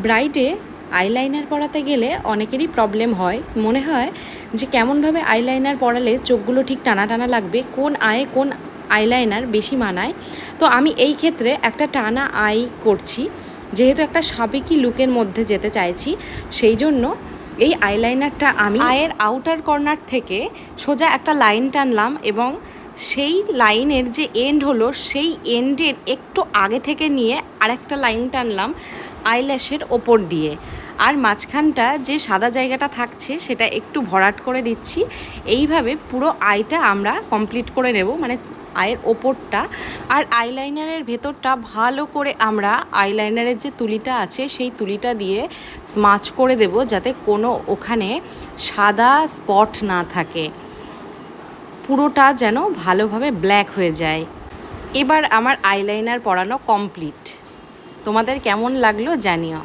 ব্রাইডে eyeliner পরাতে গেলে অনেকেরই প্রবলেম হয়, মনে হয় যে কেমনভাবে আইলাইনার পরালে চোখগুলো ঠিক টানা টানা লাগবে, কোন আয়ে কোন আইলাইনার বেশি মানায়। তো আমি এই ক্ষেত্রে একটা টানা আই করছি, যেহেতু একটা সাবেকি লুকের মধ্যে যেতে চাইছি। সেই জন্য এই আইলাইনারটা আমি আয়ের আউটার কর্নার থেকে সোজা একটা লাইন টানলাম এবং সেই লাইনের যে এন্ড হলো সেই এন্ডের একটু আগে থেকে নিয়ে আরেকটা লাইন টানলাম আইল্যাশের ওপর দিয়ে। আর মাঝখানটা যে সাদা জায়গাটা থাকছে সেটা একটু ভরাট করে দিচ্ছি। এইভাবে পুরো আইটা আমরা কমপ্লিট করে নেব, মানে আয়ের ওপরটা। আর আইলাইনারের ভেতরটা ভালো করে আমরা আইলাইনারের যে তুলিটা আছে সেই তুলিটা দিয়ে স্মাচ করে দেব, যাতে কোনো ওখানে সাদা স্পট না থাকে, পুরোটা যেন ভালোভাবে ব্ল্যাক হয়ে যায়। এবার আমার আইলাইনার পরানো কমপ্লিট। তোমাদের কেমন লাগলো জানিও।